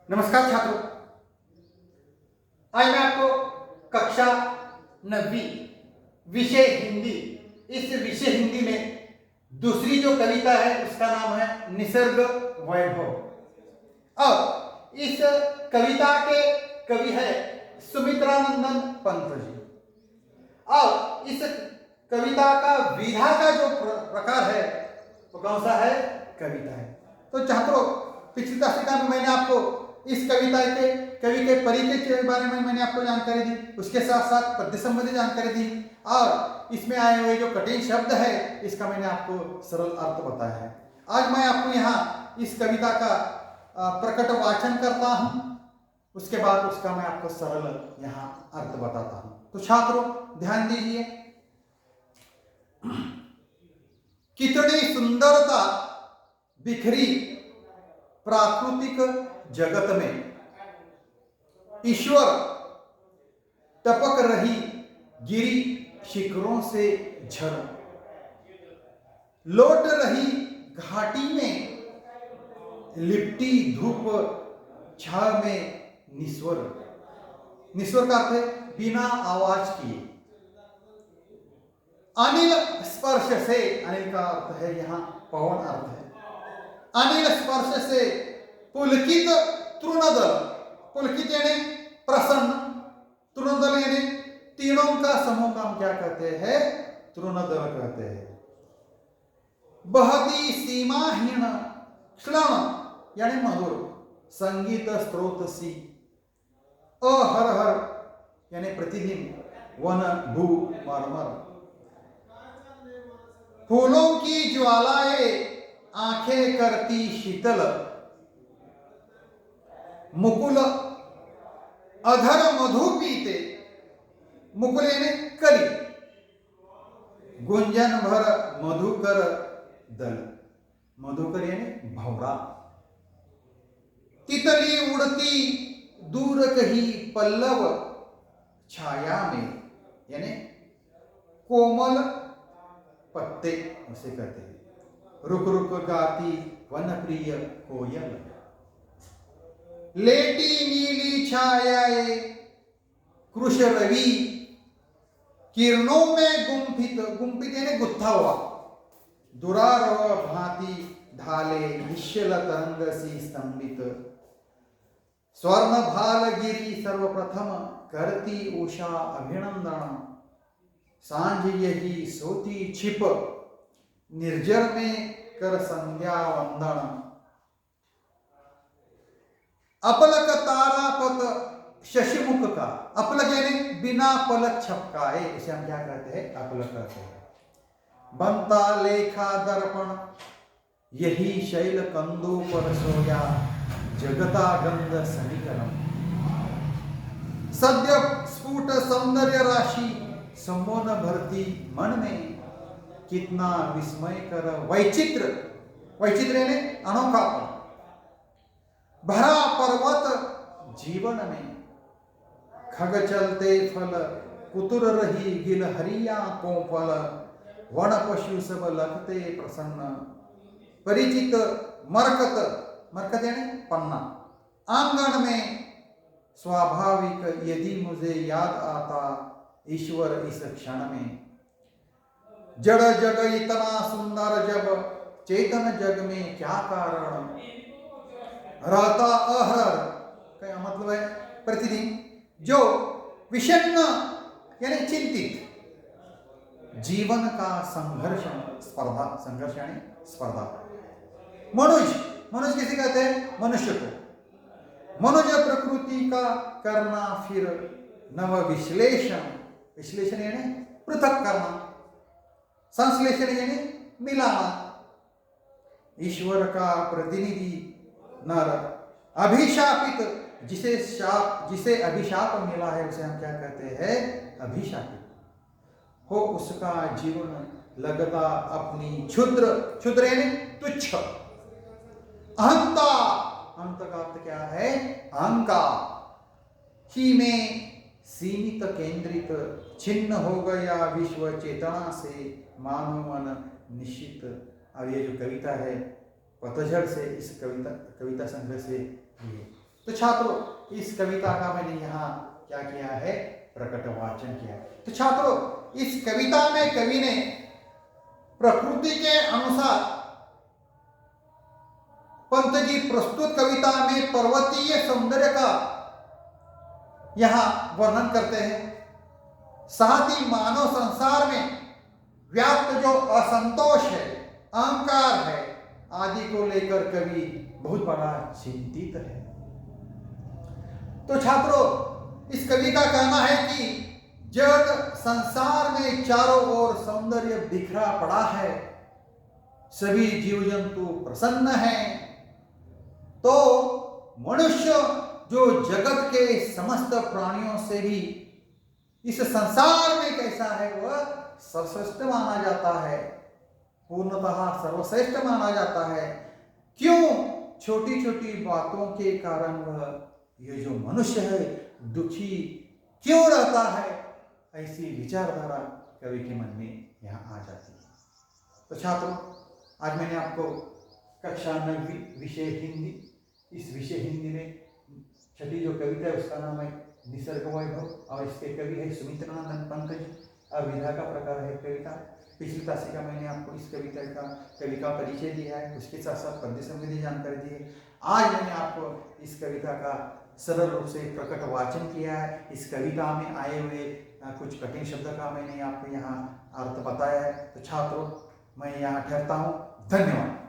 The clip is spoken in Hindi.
नमस्कार छात्रों, आज मैं आपको कक्षा 9वीं विषय हिंदी, इस विषय हिंदी में दूसरी जो कविता है उसका नाम है निसर्ग वैभव। और इस कविता के कवि है सुमित्रानंदन पंत जी। और इस कविता का विधा का जो प्रकार है वो कौन सा है? कविता है। तो छात्रों, पिछली कक्षा में मैंने आपको इस कविता के कवि के परिचय के बारे में मैंने आपको जानकारी दी, उसके साथ साथ पद्य संबंधी जानकारी दी और इसमें आए हुए जो कठिन शब्द है इसका मैंने आपको सरल अर्थ बताया है। आज मैं आपको यहाँ इस कविता का प्रकट वाचन करता हूँ, उसके बाद उसका मैं आपको सरल यहाँ अर्थ बताता हूँ। तो छात्रों ध्यान दीजिए, कितनी सुंदरता बिखरी प्राकृतिक जगत में, ईश्वर टपक रही गिरी शिखरों से झर, लौट रही घाटी में लिपटी धूप छाव में निस्वर। निस्वर का अर्थ है बिना आवाज किए। अनिल स्पर्श से, अनिल का अर्थ है यहाँ पवन अर्थ है। अनिल स्पर्श से पुलकित तृणदल, पुलकित यानी प्रसन्न, तृणदल यानी तीनों का समूह का हम क्या कहते हैं? तृणदल कहते हैं। बहती सीमाहीन क्षण यानी मधुर संगीत स्रोत सी, अहर हर यानी प्रतिदिन वन भू मरमर, फूलों की ज्वालाएं आंखें करती शीतल, मुकुल अधर मधु पीते, मुकुल यानी कली, गुंजन भर मधुकर दल, मधुकर यानी भौरा, तितली उड़ती दूर कहीं पल्लव छाया में यानी कोमल पत्ते उसे कहते हैं, रुक रुक गाती वन प्रिय कोयल, लेटी नीली छायाए कृश रवि, किरणों में गुंफित, गुंफित यानी गुत्था हुआ, दुरारोह भांति ढाले निश्चल तरंग सी स्तंभित, स्वर्ण भाल गिरी सर्वप्रथम करती उषा अभिनंदन, सांझ यही सोती छिप निर्जर में कर संध्या वंदन, अपलक तारापत शशिमुख का, अपलक यानी बिना पलक छपकाए, इसे हम क्या कहते हैं? अपलक कहते हैं। बनता लेखा दर्पण यही शैल कंदों पर सोया, जगता गंध सनिकरम, सद्य स्फुट सौंदर्य राशि समोन भरती मन में, कितना विस्मय कर वैचित्र, वैचित्र यानी अनोखापन, भरा पर्वत जीवन में, खग चलते फल कुतुर रही गिल हरिया को फल, वन पशु सब लखते प्रसन्न, परिचित मरकत, मरकत यानी पन्ना, आंगन में स्वाभाविक यदि मुझे याद आता ईश्वर इस क्षण में, जड़ जग इतना सुंदर जब चेतन जग में क्या कारण, रहता अहर क्या मतलब है? प्रतिदिन जो विषण्ण यानी चिंतित, जीवन का संघर्ष स्पर्धा, संघर्ष यानी स्पर्धा, मनुष्य, मनुष्य किसे कहते हैं? मनुष्य को, मनुष्य प्रकृति का करना फिर नव विश्लेषण, विश्लेषण यानी पृथक करना, संश्लेषण यानी मिलाना, ईश्वर का प्रतिनिधि नर, अभिशापित जिसे अभिशाप मिला है उसे हम क्या कहते हैं? अभिशापित हो उसका जीवन लगता अपनी क्षुद्र, क्षुद्र यानी तुच्छ, अहंता, अंत का अर्थ क्या है? अहंकार, ही में सीमित केंद्रित, छिन्न हो गया विश्व चेतना से, मानव मन निश्चित। अब ये जो कविता है पतझड़ से, इस कविता संग्रह से ये तो छात्रों, इस कविता का मैंने यहाँ क्या किया है, प्रकट वाचन किया है। तो छात्रों, इस कविता में कवि ने प्रकृति के अनुसार पंत जी प्रस्तुत कविता में पर्वतीय सौंदर्य का यहां वर्णन करते हैं। साथ ही मानव संसार में व्याप्त जो असंतोष है, अहंकार है आदि को लेकर कवि बहुत बड़ा चिंतित है। तो छात्रों, इस कवि का कहना है कि जब संसार में चारों ओर सौंदर्य बिखरा पड़ा है, सभी जीव जंतु प्रसन्न हैं, तो मनुष्य जो जगत के समस्त प्राणियों से भी इस संसार में कैसा है, वह सर्वश्रेष्ठ माना जाता है, पूर्णतः सर्वश्रेष्ठ माना जाता है। क्यों? छोटी छोटी बातों के कारण वह ये जो मनुष्य है दुखी क्यों रहता है, ऐसी विचारधारा कवि के मन में यहाँ आ जाती है। तो छात्रों, आज मैंने आपको कक्षा 9वीं विषय हिंदी, इस विषय हिंदी में छठी जो कविता है उसका नाम है निसर्ग वैभव और इसके कवि है सुमित्रानंद पंत जी। अविधा का प्रकार है कविता। पिछली तासिका मैंने आपको इस कविता का कवि का परिचय दिया है, उसके साथ साथ पद्य संबंधी जानकारी दी है। आज मैंने आपको इस कविता का सरल रूप से प्रकट वाचन किया है। इस कविता में आए हुए कुछ कठिन शब्द का मैंने आपको यहाँ अर्थ बताया है। तो छात्रों, मैं यहाँ ठहरता हूँ। धन्यवाद।